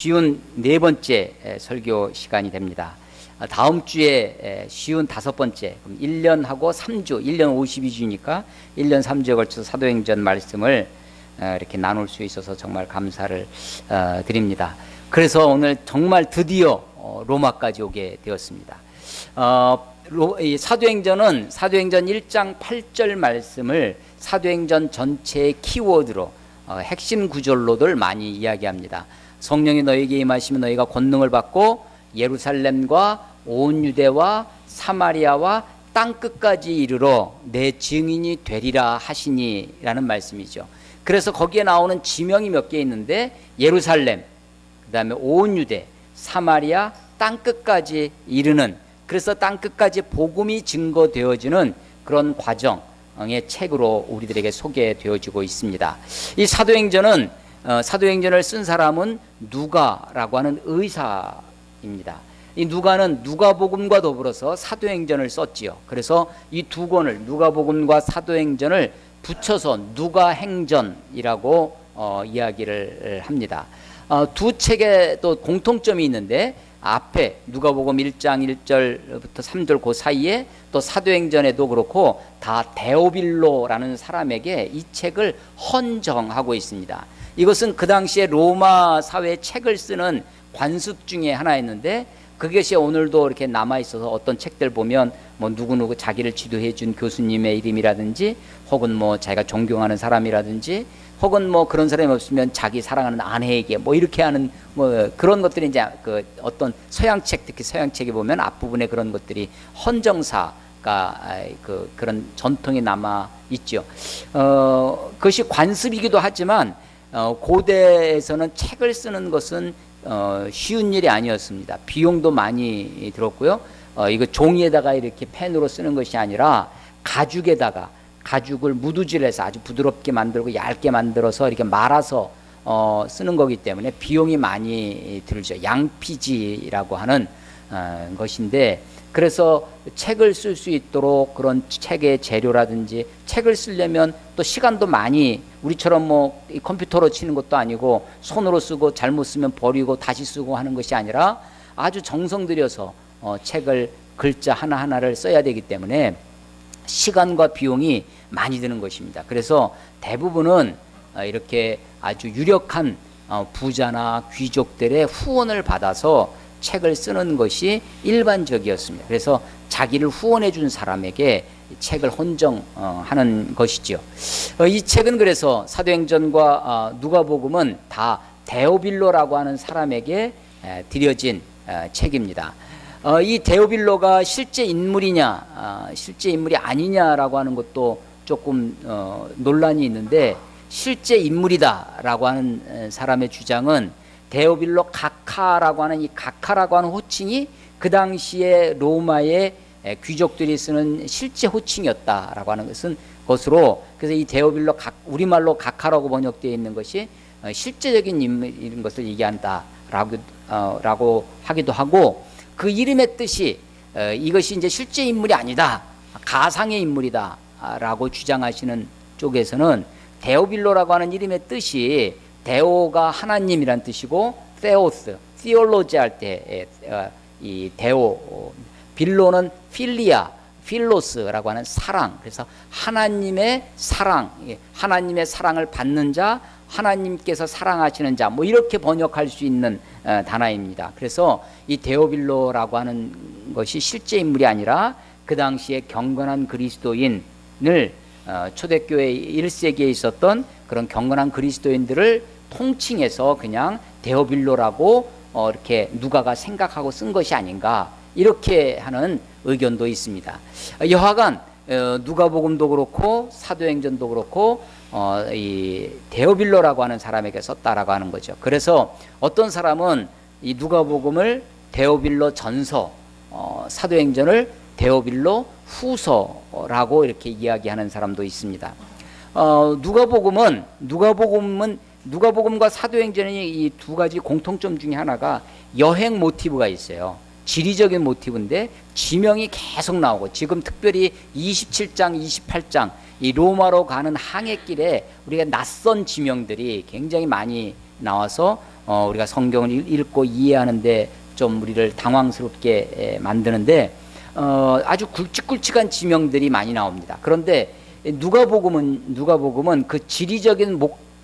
쉬운 네 번째 설교 시간이 됩니다. 다음 주에 쉬운 다섯 번째, 1년하고 3주, 1년 52주니까 1년 3주에 걸쳐서 사도행전 말씀을 이렇게 나눌 수 있어서 정말 감사를 드립니다. 그래서 오늘 정말 드디어 로마까지 오게 되었습니다. 사도행전은 사도행전 1장 8절 말씀을 사도행전 전체의 키워드로 핵심 구절로들 많이 이야기합니다. 성령이 너희에게 임하시면 너희가 권능을 받고 예루살렘과 온 유대와 사마리아와 땅끝까지 이르러 내 증인이 되리라 하시니 라는 말씀이죠. 그래서 거기에 나오는 지명이 몇 개 있는데 예루살렘, 그 다음에 온 유대, 사마리아, 땅끝까지 이르는, 그래서 땅끝까지 복음이 증거되어지는 그런 과정의 책으로 우리들에게 소개되어지고 있습니다. 이 사도행전은 사도행전을 쓴 사람은 누가라고 하는 의사입니다. 이 누가는 누가복음과 더불어서 사도행전을 썼지요. 그래서 이 두 권을, 누가복음과 사도행전을 붙여서 누가행전이라고 이야기를 합니다. 두 책에 또 공통점이 있는데, 앞에 누가복음 1장 1절부터 3절 그 사이에 또 사도행전에도 그렇고 다 데오빌로라는 사람에게 이 책을 헌정하고 있습니다. 이것은 그 당시에 로마 사회에 책을 쓰는 관습 중에 하나였는데, 그것이 오늘도 이렇게 남아 있어서 어떤 책들 보면 뭐 누구누구 자기를 지도해 준 교수님의 이름이라든지, 혹은 뭐 자기가 존경하는 사람이라든지, 혹은 뭐 그런 사람이 없으면 자기 사랑하는 아내에게 뭐 이렇게 하는 뭐 그런 것들이 이제 그 어떤 서양책, 특히 서양책에 보면 앞부분에 그런 것들이 헌정사가 그런 전통이 남아 있죠. 그것이 관습이기도 하지만 고대에서는 책을 쓰는 것은 쉬운 일이 아니었습니다. 비용도 많이 들었고요. 이거 종이에다가 이렇게 펜으로 쓰는 것이 아니라 가죽을 무두질해서 아주 부드럽게 만들고 얇게 만들어서 이렇게 말아서 쓰는 거기 때문에 비용이 많이 들죠. 양피지라고 하는 것인데, 그래서 책을 쓸 수 있도록 그런 책의 재료라든지, 책을 쓰려면 또 시간도 많이, 우리처럼 뭐 컴퓨터로 치는 것도 아니고 손으로 쓰고 잘못 쓰면 버리고 다시 쓰고 하는 것이 아니라 아주 정성 들여서 책을 글자 하나하나를 써야 되기 때문에 시간과 비용이 많이 드는 것입니다. 그래서 대부분은 이렇게 아주 유력한 부자나 귀족들의 후원을 받아서 책을 쓰는 것이 일반적이었습니다. 그래서 자기를 후원해 준 사람에게 책을 헌정하는 것이죠. 이 책은 그래서 사도행전과 누가복음은 다 데오빌로라고 하는 사람에게 드려진 책입니다. 이 데오빌로가 실제 인물이냐 실제 인물이 아니냐라고 하는 것도 조금 논란이 있는데, 실제 인물이다라고 하는 사람의 주장은 데오빌로 가카라고 하는, 이 가카라고 하는 호칭이 그 당시에 로마의 귀족들이 쓰는 실제 호칭이었다라고 하는 것으로, 그래서 이 데오빌로 우리말로 가카라고 번역되어 있는 것이 실제적인 인물인 것을 얘기한다라고 하기도 하고, 그 이름의 뜻이 이것이 이제 실제 인물이 아니다, 가상의 인물이다 라고 주장하시는 쪽에서는 데오빌로라고 하는 이름의 뜻이 데오가 하나님이란 뜻이고, 테오스, 티올로지 할 때 이 데오, 빌로는 필리아, 필로스라고 하는 사랑, 그래서 하나님의 사랑, 하나님의 사랑을 받는 자, 하나님께서 사랑하시는 자, 뭐 이렇게 번역할 수 있는 단어입니다. 그래서 이 데오빌로라고 하는 것이 실제 인물이 아니라 그 당시에 경건한 그리스도인을, 초대교회 1세기에 있었던 그런 경건한 그리스도인들을 통칭해서 그냥 데오빌로라고 이렇게 누가가 생각하고 쓴 것이 아닌가, 이렇게 하는 의견도 있습니다. 여하간 누가복음도 그렇고 사도행전도 그렇고 이 데오빌로라고 하는 사람에게 썼다라고 하는 거죠. 그래서 어떤 사람은 이 누가복음을 데오빌로 전서, 사도행전을 데오빌로 후서라고 이렇게 이야기하는 사람도 있습니다. 누가복음과 사도행전의 이 두 가지 공통점 중에 하나가 여행 모티브가 있어요. 지리적인 모티브인데 지명이 계속 나오고, 지금 특별히 27장, 28장 이 로마로 가는 항해길에 우리가 낯선 지명들이 굉장히 많이 나와서 우리가 성경을 읽고 이해하는데 좀 우리를 당황스럽게 만드는데 아주 굵직굵직한 지명들이 많이 나옵니다. 그런데 누가복음은 그 지리적인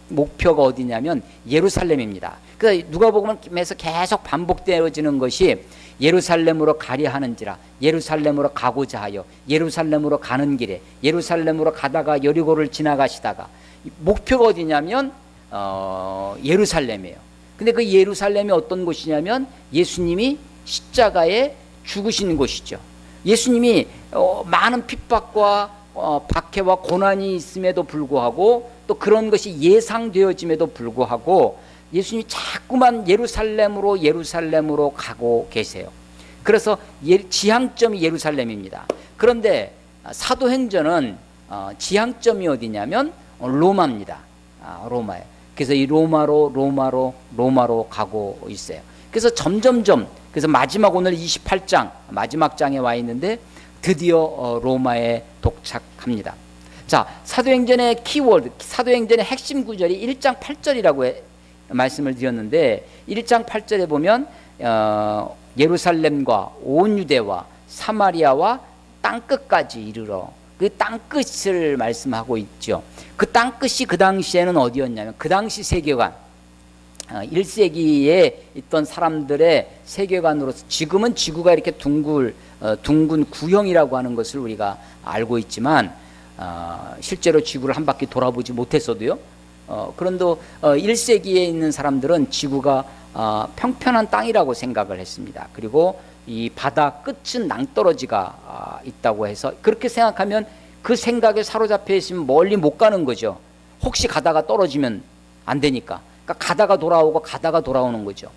목표가 어디냐면 예루살렘입니다. 그래서 누가복음에서 계속 반복되어지는 것이 예루살렘으로 가려 하는지라, 예루살렘으로 가고자 하여, 예루살렘으로 가는 길에, 예루살렘으로 가다가 여리고를 지나가시다가, 목표가 어디냐면 예루살렘이에요. 근데 그 예루살렘이 어떤 곳이냐면 예수님이 십자가에 죽으시는 곳이죠. 예수님이 많은 핍박과 박해와 고난이 있음에도 불구하고, 또 그런 것이 예상되어짐에도 불구하고 예수님이 자꾸만 예루살렘으로 가고 계세요. 그래서 지향점이 예루살렘입니다. 그런데 사도행전은 지향점이 어디냐면 로마입니다. 로마에. 그래서 이 로마로 가고 있어요. 그래서 점점점, 그래서 마지막 오늘 28장 마지막 장에 와 있는데 드디어 로마에 도착합니다. 자, 사도행전의 키워드, 사도행전의 핵심 구절이 1장 8절이라고 말씀을 드렸는데, 1장 8절에 보면 예루살렘과 온 유대와 사마리아와 땅끝까지 이르러, 그 땅끝을 말씀하고 있죠. 그 땅끝이 그 당시에는 어디였냐면, 그 당시 세계관, 1세기에 있던 사람들의 세계관으로서, 지금은 지구가 이렇게 둥근 구형이라고 하는 것을 우리가 알고 있지만, 실제로 지구를 한 바퀴 돌아보지 못했어도요. 그런데 1세기에 있는 사람들은 지구가 평평한 땅이라고 생각을 했습니다. 그리고 이 바다 끝은 낭떠러지가 있다고 해서, 그렇게 생각하면 그 생각에 사로잡혀 있으면 멀리 못 가는 거죠. 혹시 가다가 떨어지면 안 되니까. 그러니까 가다가 돌아오고 가다가 돌아오는 거죠.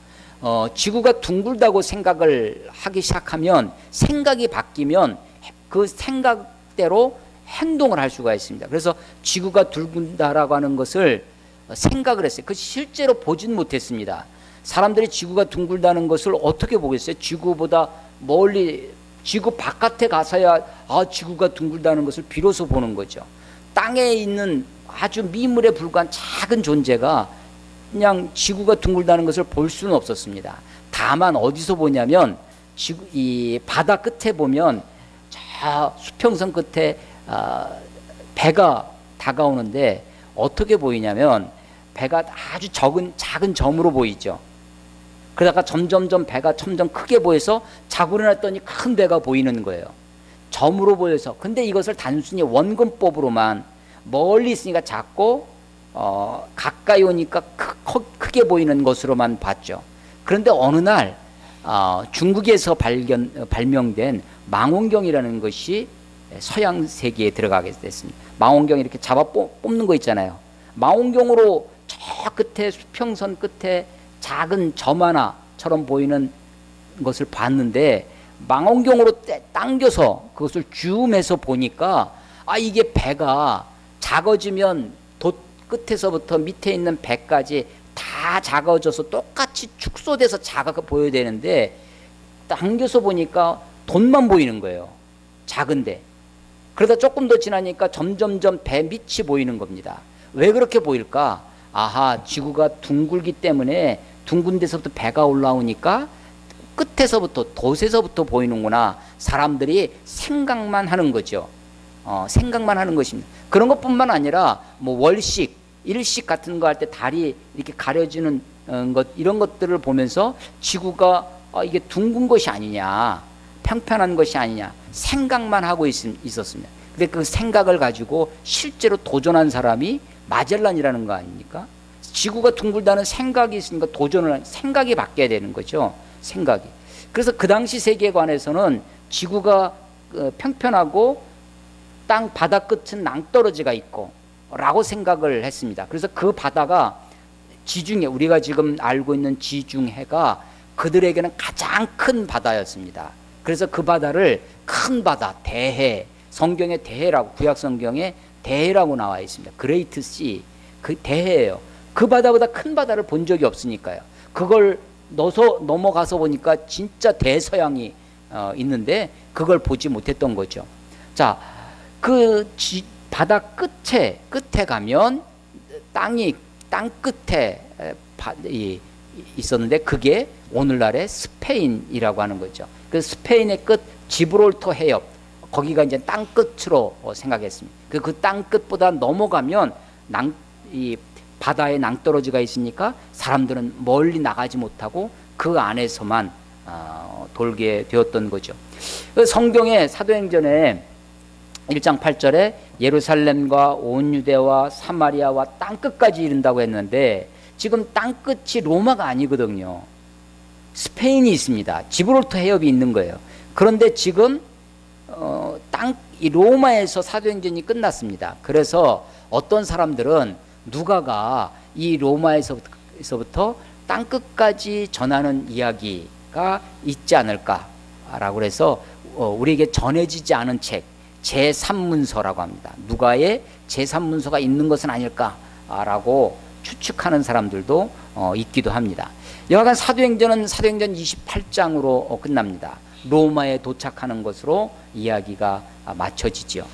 지구가 둥글다고 생각을 하기 시작하면, 생각이 바뀌면 그 생각대로 행동을 할 수가 있습니다. 그래서 지구가 둥글다라고 하는 것을 생각을 했어요. 그 실제로 보진 못했습니다. 사람들이 지구가 둥글다는 것을 어떻게 보겠어요? 지구보다 멀리, 지구 바깥에 가서야 지구가 둥글다는 것을 비로소 보는 거죠. 땅에 있는 아주 미물에 불과한 작은 존재가 그냥 지구가 둥글다는 것을 볼 수는 없었습니다. 다만 어디서 보냐면, 이 바다 끝에 보면, 저 수평선 끝에 배가 다가오는데 어떻게 보이냐면, 배가 아주 작은 점으로 보이죠. 그러다가 점점점 배가 점점 크게 보여서 자고 일어났더니 큰 배가 보이는 거예요. 점으로 보여서. 근데 이것을 단순히 원근법으로만, 멀리 있으니까 작고 가까이 오니까 크게 보이는 것으로만 봤죠. 그런데 어느 날 중국에서 발명된 망원경이라는 것이 서양 세계에 들어가게 됐습니다. 망원경 이렇게 잡아 뽑는 거 있잖아요. 망원경으로 저 끝에, 수평선 끝에 작은 점 하나처럼 보이는 것을 봤는데, 망원경으로 당겨서 그것을 줌해서 보니까 이게 배가 작아지면 돛 끝에서부터 밑에 있는 배까지 다 작아져서 똑같이 축소돼서 작아 보여야 되는데, 당겨서 보니까 돛만 보이는 거예요. 작은데. 그러다 조금 더 지나니까 점점점 배 밑이 보이는 겁니다. 왜 그렇게 보일까? 지구가 둥글기 때문에 둥근 데서부터 배가 올라오니까 끝에서부터, 돛에서부터 보이는구나. 사람들이 생각만 하는 거죠. 생각만 하는 것입니다. 그런 것뿐만 아니라 월식, 일식 같은 거 할 때 다리 이렇게 가려지는 것, 이런 것들을 보면서 지구가 이게 둥근 것이 아니냐, 평평한 것이 아니냐 생각만 하고 있었습니다. 근데 그 생각을 가지고 실제로 도전한 사람이 마젤란이라는 거 아닙니까? 지구가 둥글다는 생각이 있으니까 생각이 바뀌어야 되는 거죠. 생각이. 그래서 그 당시 세계관에서는 지구가 평평하고 땅 바다 끝은 낭떠러지가 있고 라고 생각을 했습니다. 그래서 그 바다가 지중해, 우리가 지금 알고 있는 지중해가 그들에게는 가장 큰 바다였습니다. 그래서 그 바다를 큰 바다, 대해, 성경에 대해라고, 구약 성경에 대해라고 나와 있습니다. 그레이트 씨, 그 대해예요. 그 바다보다 큰 바다를 본 적이 없으니까요. 그걸 넘어가서 보니까 진짜 대서양이 있는데 그걸 보지 못했던 거죠. 자, 바다 끝에 가면 땅 끝에 있었는데 그게 오늘날의 스페인이라고 하는 거죠. 그 스페인의 끝 지브롤터 해협, 거기가 이제 땅 끝으로 생각했습니다. 그 땅 끝보다 넘어가면 이 바다에 낭떠러지가 있으니까 사람들은 멀리 나가지 못하고 그 안에서만 돌게 되었던 거죠. 성경의 사도행전에 1장 8절에 예루살렘과 온 유대와 사마리아와 땅끝까지 이른다고 했는데 지금 땅끝이 로마가 아니거든요. 스페인이 있습니다. 지브롤터 해협이 있는 거예요. 그런데 지금 이 로마에서 사도행전이 끝났습니다. 그래서 어떤 사람들은 누가가 이 로마에서부터 땅끝까지 전하는 이야기가 있지 않을까라고 해서 우리에게 전해지지 않은 책 제3문서라고 합니다. 누가의 제3문서가 있는 것은 아닐까라고 추측하는 사람들도 있기도 합니다. 여하간 사도행전은 사도행전 28장으로 끝납니다. 로마에 도착하는 것으로 이야기가 맞춰지죠.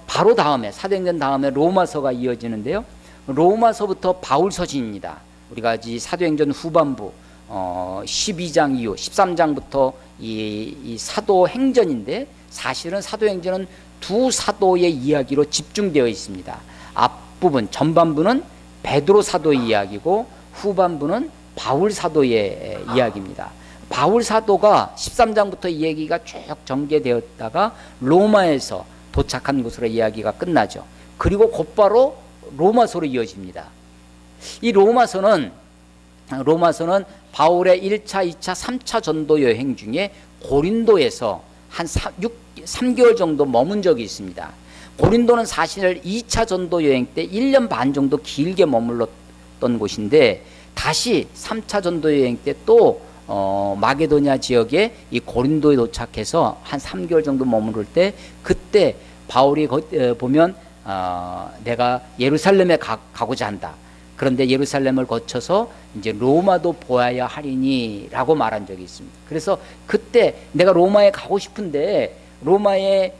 바로 다음에 사도행전 다음에 로마서가 이어지는데요. 로마서부터 바울서신입니다. 우리가 이 사도행전 후반부 12장 이후 13장부터 이 사도행전인데 사실은 사도행전은 두 사도의 이야기로 집중되어 있습니다. 앞부분 전반부는 베드로 사도의 이야기고 후반부는 바울 사도의 이야기입니다. 바울 사도가 13장부터 이 얘기가 쭉 전개되었다가 로마에서 도착한 곳으로 이야기가 끝나죠. 그리고 곧바로 로마서로 이어집니다. 이 로마서는 바울의 1차, 2차, 3차 전도 여행 중에 고린도에서 한 3개월 정도 머문 적이 있습니다. 고린도는 사실 2차 전도 여행 때 1년 반 정도 길게 머물렀던 곳인데 다시 3차 전도 여행 때 또 마게도냐 지역에 이 고린도에 도착해서 한 3개월 정도 머무를 때 그때 바울이 보면 내가 예루살렘에 가고자 한다. 그런데 예루살렘을 거쳐서 이제 로마도 보아야 하리니라고 말한 적이 있습니다. 그래서 그때 내가 로마에 가고 싶은데 로마에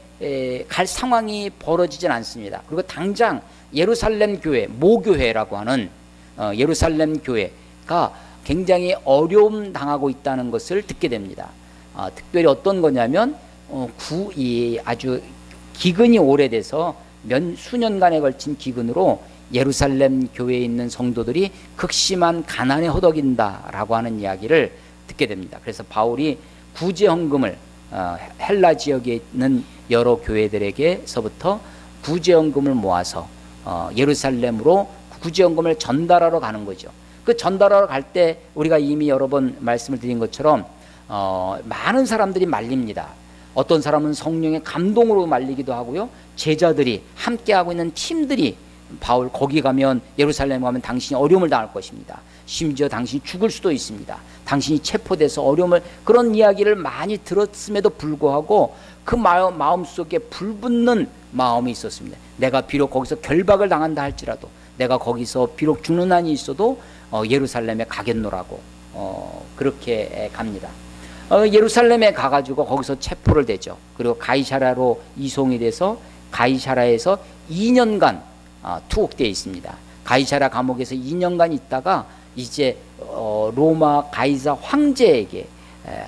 갈 상황이 벌어지진 않습니다. 그리고 당장 예루살렘 교회, 모교회라고 하는 예루살렘 교회가 굉장히 어려움 당하고 있다는 것을 듣게 됩니다. 특별히 어떤 거냐면 아주 기근이 오래돼서 수년간에 걸친 기근으로 예루살렘 교회에 있는 성도들이 극심한 가난에 허덕인다라고 하는 이야기를 듣게 됩니다. 그래서 바울이 구제헌금을 헬라 지역에 있는 여러 교회들에게서부터 구제헌금을 모아서 예루살렘으로 구제헌금을 전달하러 가는 거죠. 그 전달하러 갈 때 우리가 이미 여러 번 말씀을 드린 것처럼 많은 사람들이 말립니다. 어떤 사람은 성령의 감동으로 말리기도 하고요. 제자들이 함께하고 있는 팀들이 바울 거기 가면 예루살렘 가면 당신이 어려움을 당할 것입니다. 심지어 당신이 죽을 수도 있습니다. 당신이 체포돼서 어려움을 그런 이야기를 많이 들었음에도 불구하고 그 마음속에 불붙는 마음이 있었습니다. 내가 비록 거기서 결박을 당한다 할지라도 내가 거기서 비록 죽는 한이 있어도 예루살렘에 가겠노라고 그렇게 갑니다. 예루살렘에 가가지고 거기서 체포를 되죠. 그리고 가이사라로 이송이 돼서 가이사라에서 2년간 투옥되어 있습니다. 가이사라 감옥에서 2년간 있다가 이제 로마 가이사 황제에게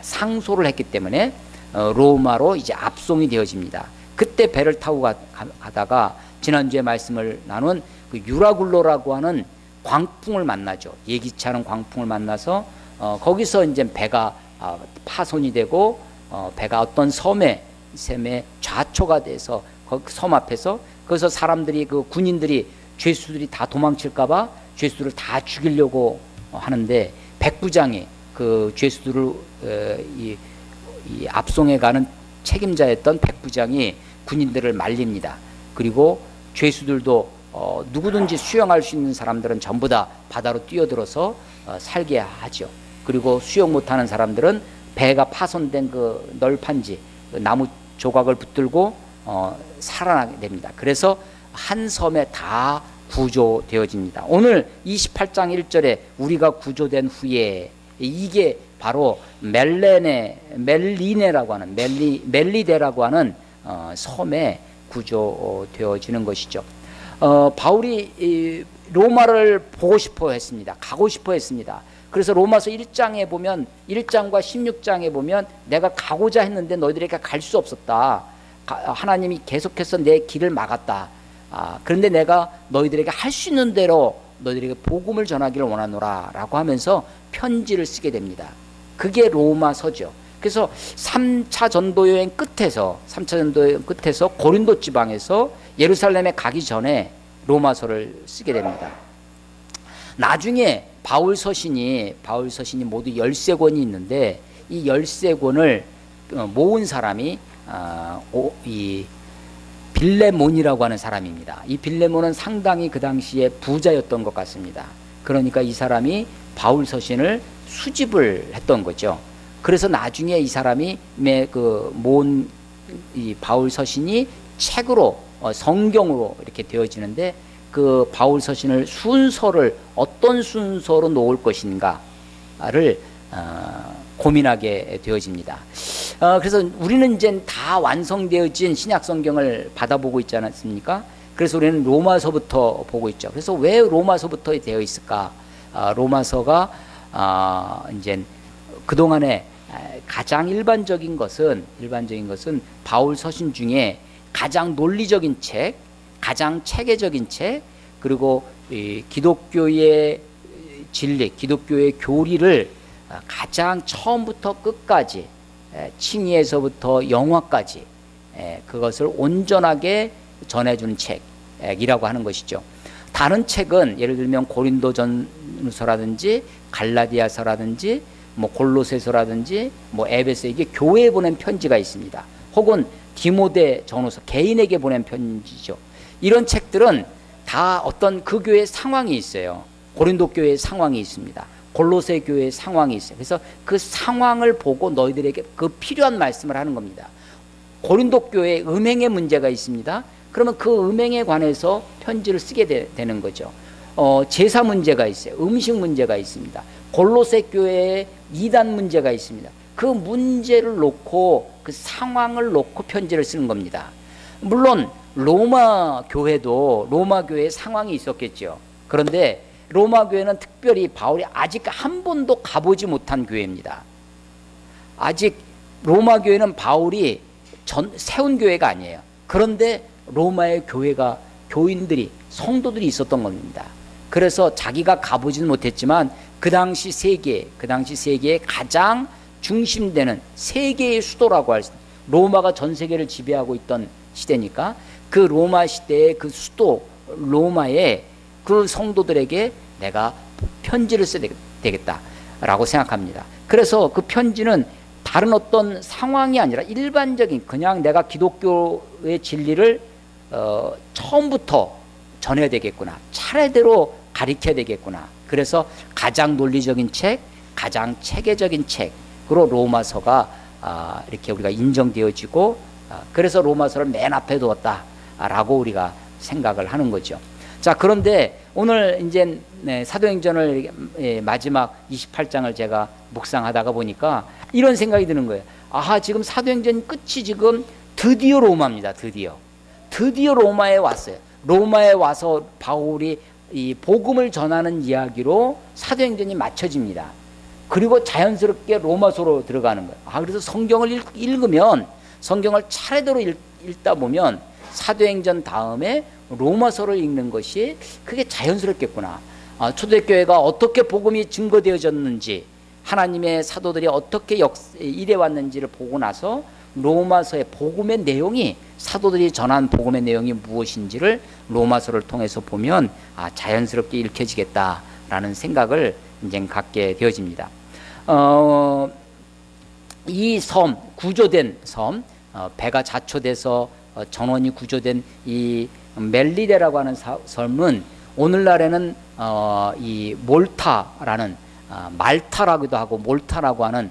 상소를 했기 때문에 로마로 이제 압송이 되어집니다. 그때 배를 타고 가다가 지난주에 말씀을 나눈 그 유라굴로라고 하는 광풍을 만나죠. 예기치 않은 광풍을 만나서 거기서 이제 배가 파손이 되고 배가 어떤 섬에 좌초가 돼서 섬 앞에서 거기서 사람들이 그 군인들이 죄수들이 다 도망칠까봐 죄수들을 다 죽이려고 하는데 백부장이 그 죄수들을 이 압송해 가는 책임자였던 백부장이 군인들을 말립니다. 그리고 죄수들도 누구든지 수영할 수 있는 사람들은 전부 다 바다로 뛰어들어서 살게 하죠. 그리고 수영 못하는 사람들은 배가 파손된 그 널판지 그 나무 조각을 붙들고 살아나게 됩니다. 그래서 한 섬에 다 구조되어집니다. 오늘 28장 1절에 우리가 구조된 후에 이게 바로 멜리네라고 하는 멜리데라고 하는 섬에 구조되어지는 것이죠. 바울이 로마를 보고 싶어 했습니다. 가고 싶어 했습니다. 그래서 로마서 1장에 보면 1장과 16장에 보면 내가 가고자 했는데 너희들에게 갈 수 없었다. 하나님이 계속해서 내 길을 막았다. 그런데 내가 너희들에게 할 수 있는 대로 너희들에게 복음을 전하기를 원하노라 라고 하면서 편지를 쓰게 됩니다. 그게 로마서죠. 그래서 3차 전도여행 끝에서 고린도 지방에서 예루살렘에 가기 전에 로마서를 쓰게 됩니다. 나중에 바울 서신이 모두 13권이 있는데 이 13권을 모은 사람이 이 빌레몬이라고 하는 사람입니다. 이 빌레몬은 상당히 그 당시에 부자였던 것 같습니다. 그러니까 이 사람이 바울 서신을 수집을 했던 거죠. 그래서 나중에 이 사람이 모은 이 바울 서신이 책으로 성경으로 이렇게 되어지는데 그 바울 서신을 어떤 순서로 놓을 것인가를 고민하게 되어집니다. 그래서 우리는 이제 다 완성되어진 신약 성경을 받아보고 있지 않습니까? 그래서 우리는 로마서부터 보고 있죠. 그래서 왜 로마서부터 되어 있을까? 로마서가 이제 그동안에 가장 일반적인 것은 바울 서신 중에 가장 논리적인 책, 가장 체계적인 책, 그리고 이 기독교의 진리, 기독교의 교리를 가장 처음부터 끝까지 칭의에서부터 영화까지 그것을 온전하게 전해주는 책이라고 하는 것이죠. 다른 책은 예를 들면 고린도전서라든지 갈라디아서라든지 골로새서라든지 에베소, 이게 교회에 보낸 편지가 있습니다. 혹은 디모데 전후서, 개인에게 보낸 편지죠. 이런 책들은 다 어떤 그 교회의 상황이 있어요. 고린도 교회의 상황이 있습니다. 골로새 교회의 상황이 있어요. 그래서 그 상황을 보고 너희들에게 그 필요한 말씀을 하는 겁니다. 고린도 교회에 음행의 문제가 있습니다. 그러면 그 음행에 관해서 편지를 쓰게 되는 거죠. 제사 문제가 있어요. 음식 문제가 있습니다. 골로새 교회에 이단 문제가 있습니다. 그 문제를 놓고 그 상황을 놓고 편지를 쓰는 겁니다. 물론 로마 교회의 상황이 있었겠죠. 그런데 로마 교회는 특별히 바울이 아직 한 번도 가보지 못한 교회입니다. 아직 로마 교회는 바울이 세운 교회가 아니에요. 그런데 로마의 교인들이, 성도들이 있었던 겁니다. 그래서 자기가 가보지는 못했지만 그 당시 세계의 가장 중심되는 세계의 수도라고 할 수 있는, 로마가 전 세계를 지배하고 있던 시대니까 그 로마 시대의 그 수도 로마의 그 성도들에게 내가 편지를 써야 되겠다라고 생각합니다. 그래서 그 편지는 다른 어떤 상황이 아니라 일반적인, 그냥 내가 기독교의 진리를 처음부터 전해야 되겠구나, 차례대로 가르쳐야 되겠구나. 그래서 가장 논리적인 책, 가장 체계적인 책으로 로마서가 이렇게 우리가 인정되어지고, 그래서 로마서를 맨 앞에 두었다라고 우리가 생각을 하는 거죠. 자, 그런데 오늘 이제 사도행전을 마지막 28장을 제가 묵상하다가 보니까 이런 생각이 드는 거예요. 지금 사도행전 끝이 지금 드디어 로마입니다. 드디어 로마에 왔어요. 로마에 와서 바울이 이 복음을 전하는 이야기로 사도행전이 맞춰집니다. 그리고 자연스럽게 로마서로 들어가는 거예요. 그래서 성경을 읽으면, 성경을 차례대로 읽다 보면 사도행전 다음에 로마서를 읽는 것이 그게 자연스럽겠구나. 초대교회가 어떻게 복음이 증거되어졌는지, 하나님의 사도들이 어떻게 일해왔는지를 보고 나서 로마서의 복음의 내용이, 사도들이 전한 복음의 내용이 무엇인지를 로마서를 통해서 보면 자연스럽게 읽혀지겠다라는 생각을 이제 갖게 되어집니다. 이 섬, 구조된 섬, 배가 자초돼서 전원이 구조된 이 멜리데라고 하는 섬은 오늘날에는 이 몰타라는, 말타라고도 하고 몰타라고 하는,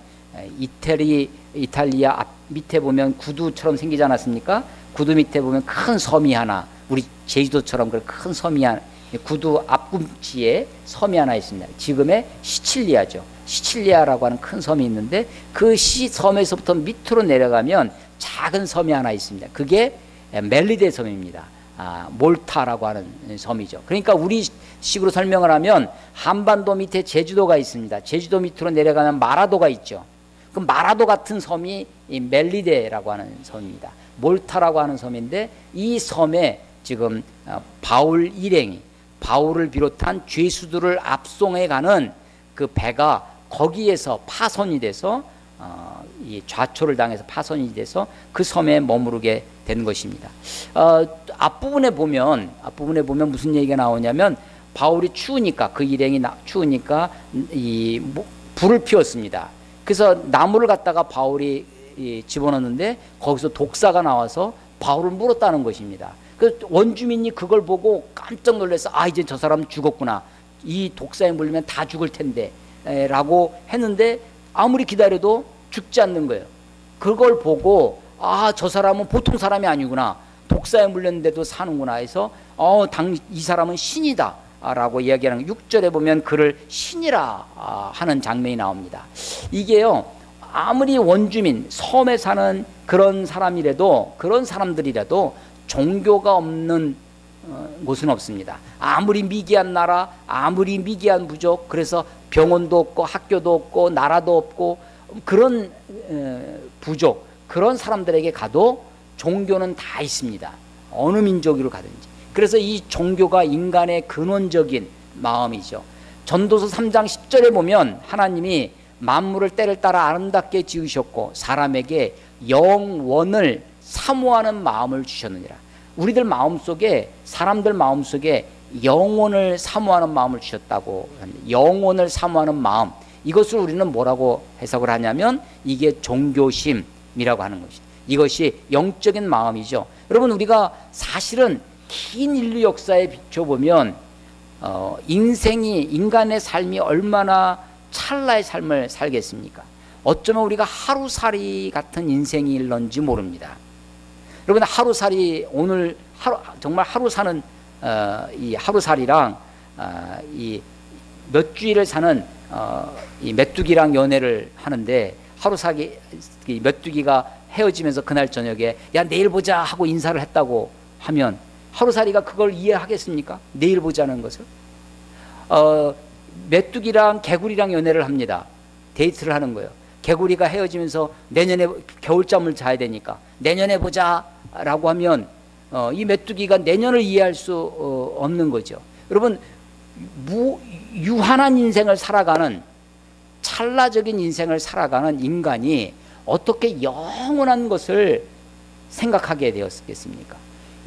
이탈리아 앞 밑에 보면 구두처럼 생기지 않았습니까? 구두 밑에 보면 큰 섬이 하나, 우리 제주도처럼 그런 큰 섬이 하나, 구두 앞꿈치에 섬이 하나 있습니다. 지금의 시칠리아죠. 시칠리아라고 하는 큰 섬이 있는데 그 섬에서부터 밑으로 내려가면 작은 섬이 하나 있습니다. 그게 멜리데 섬입니다. 몰타라고 하는 섬이죠. 그러니까 우리 식으로 설명을 하면 한반도 밑에 제주도가 있습니다. 제주도 밑으로 내려가면 마라도가 있죠. 그 마라도 같은 섬이 이 멜리데라고 하는 섬입니다. 몰타라고 하는 섬인데 이 섬에 지금 바울 일행이 바울을 비롯한 죄수들을 압송해 가는 그 배가 거기에서 파손이 돼서 이 좌초를 당해서 파손이 돼서 그 섬에 머무르게 된 것입니다. 앞부분에 보면 무슨 얘기가 나오냐면 바울이 추우니까 그 일행이 추우니까 이 불을 피웠습니다. 그래서 나무를 갖다가 바울이 집어넣는데 거기서 독사가 나와서 바울을 물었다는 것입니다. 그 원주민이 그걸 보고 깜짝 놀라서 이제 저 사람 죽었구나. 이 독사에 물리면 다 죽을 텐데 라고 했는데 아무리 기다려도 죽지 않는 거예요. 그걸 보고 저 사람은 보통 사람이 아니구나. 독사에 물렸는데도 사는구나 해서 이 사람은 신이다 라고 이야기하는 6절에 보면 그를 신이라 하는 장면이 나옵니다. 이게요, 아무리 원주민 섬에 사는 그런 사람들이라도 종교가 없는 곳은 없습니다. 아무리 미개한 나라, 아무리 미개한 부족, 그래서 병원도 없고 학교도 없고 나라도 없고 그런 부족, 그런 사람들에게 가도 종교는 다 있습니다. 어느 민족으로 가든지. 그래서 이 종교가 인간의 근원적인 마음이죠. 전도서 3장 10절에 보면 하나님이 만물을 때를 따라 아름답게 지으셨고 사람에게 영원을 사모하는 마음을 주셨느니라. 우리들 마음속에, 사람들 마음속에 영원을 사모하는 마음을 주셨다고 합니다. 영원을 사모하는 마음, 이것을 우리는 뭐라고 해석을 하냐면 이게 종교심이라고 하는 것입니다. 이것이 영적인 마음이죠. 여러분, 우리가 사실은 긴 인류 역사에 비춰보면 인간의 삶이 얼마나 찰나의 삶을 살겠습니까? 어쩌면 우리가 하루살이 같은 인생이 일런지 모릅니다. 여러분, 하루살이, 오늘 정말 하루 사는 이 하루살이랑 이 몇 주일을 사는 이 메뚜기랑 연애를 하는데, 하루살이 메뚜기가 헤어지면서 그날 저녁에 야 내일 보자 하고 인사를 했다고 하면 하루살이가 그걸 이해하겠습니까? 내일 보자는 것을. 메뚜기랑 개구리랑 연애를 합니다. 데이트를 하는 거예요. 개구리가 헤어지면서 내년에 겨울잠을 자야 되니까 내년에 보자 라고 하면 이 메뚜기가 내년을 이해할 수 없는 거죠. 여러분, 유한한 인생을 살아가는, 찰나적인 인생을 살아가는 인간이 어떻게 영원한 것을 생각하게 되었겠습니까?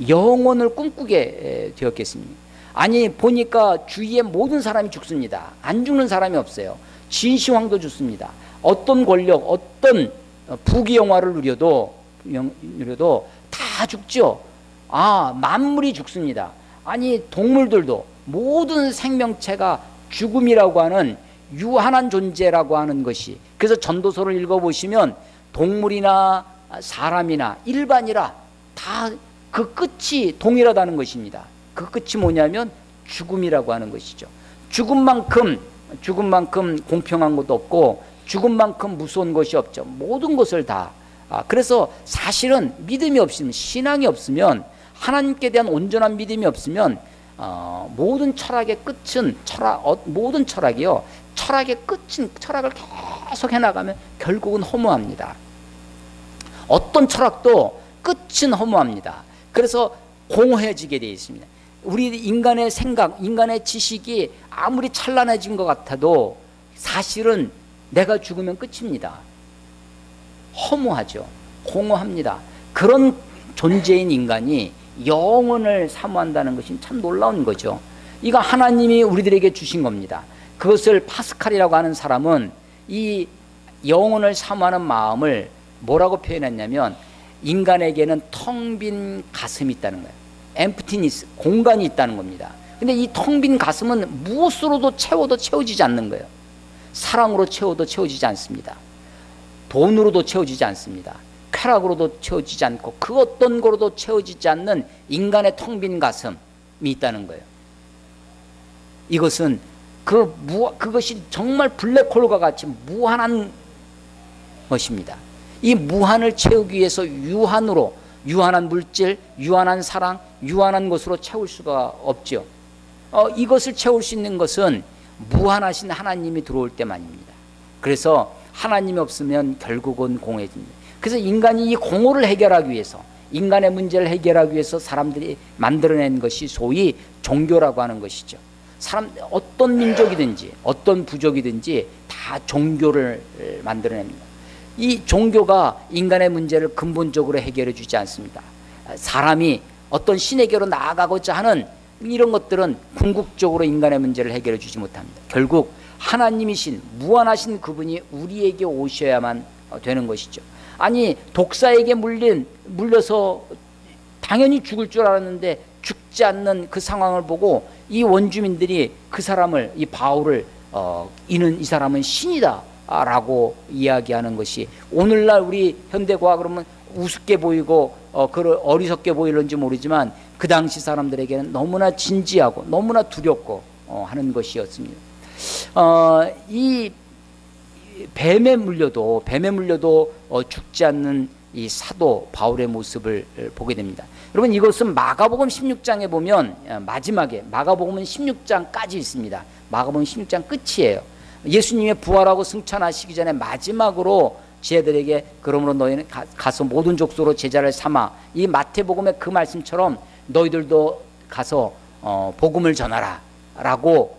영혼을 꿈꾸게 되었겠습니까? 아니, 보니까 주위에 모든 사람이 죽습니다. 안 죽는 사람이 없어요. 진시황도 죽습니다. 어떤 권력, 어떤 부귀영화를 누려도 다 죽죠. 만물이 죽습니다. 아니, 동물들도, 모든 생명체가 죽음이라고 하는 유한한 존재라고 하는 것이, 그래서 전도서를 읽어보시면 동물이나 사람이나 일반이라 다 그 끝이 동일하다는 것입니다. 그 끝이 뭐냐면 죽음이라고 하는 것이죠. 죽음만큼 공평한 것도 없고 죽음만큼 무서운 것이 없죠. 모든 것을 다. 그래서 사실은 믿음이 없으면, 신앙이 없으면, 하나님께 대한 온전한 믿음이 없으면 모든 철학의 끝은 모든 철학이요, 철학의 끝은, 철학을 계속 해나가면 결국은 허무합니다. 어떤 철학도 끝은 허무합니다. 그래서 공허해지게 되어 있습니다. 우리 인간의 생각, 인간의 지식이 아무리 찬란해진 것 같아도 사실은 내가 죽으면 끝입니다. 허무하죠. 공허합니다. 그런 존재인 인간이 영혼을 사모한다는 것이 참 놀라운 거죠. 이거 하나님이 우리들에게 주신 겁니다. 그것을 파스칼이라고 하는 사람은 이 영혼을 사모하는 마음을 뭐라고 표현했냐면, 인간에게는 텅 빈 가슴이 있다는 거예요. emptiness, 공간이 있다는 겁니다. 근데 이 텅 빈 가슴은 무엇으로도 채워도 채워지지 않는 거예요. 사랑으로 채워도 채워지지 않습니다. 돈으로도 채워지지 않습니다. 쾌락으로도 채워지지 않고 그 어떤 거로도 채워지지 않는 인간의 텅 빈 가슴이 있다는 거예요. 이것은 그것이 정말 블랙홀과 같이 무한한 것입니다. 이 무한을 채우기 위해서 유한한 물질, 유한한 사랑, 유한한 것으로 채울 수가 없죠. 이것을 채울 수 있는 것은 무한하신 하나님이 들어올 때만입니다. 그래서 하나님이 없으면 결국은 공허해집니다. 그래서 인간이 이 공허를 해결하기 위해서, 인간의 문제를 해결하기 위해서 사람들이 만들어낸 것이 소위 종교라고 하는 것이죠. 어떤 민족이든지 어떤 부족이든지 다 종교를 만들어냅니다. 이 종교가 인간의 문제를 근본적으로 해결해 주지 않습니다. 사람이 어떤 신에게로 나아가고자 하는 이런 것들은 궁극적으로 인간의 문제를 해결해 주지 못합니다. 결국 하나님이신 무한하신 그분이 우리에게 오셔야만 되는 것이죠. 아니, 독사에게 물려서 당연히 죽을 줄 알았는데 죽지 않는 그 상황을 보고 이 원주민들이 그 사람을, 이 바울을 이는 이 사람은 신이다 라고 이야기하는 것이 오늘날 우리 현대과학 그러면 우습게 보이고 어리석게 보이는지 모르지만 그 당시 사람들에게는 너무나 진지하고 너무나 두렵고 하는 것이었습니다. 이 뱀에 물려도 죽지 않는 이 사도 바울의 모습을 보게 됩니다. 여러분, 이것은 마가복음 16장에 보면 마지막에 마가복음은 16장까지 있습니다. 마가복음 16장 끝이에요. 예수님의 부활하고 승천하시기 전에 마지막으로 제자들에게 그러므로 너희는 가서 모든 족속으로 제자를 삼아, 이 마태복음의 그 말씀처럼 너희들도 가서 복음을 전하라 라고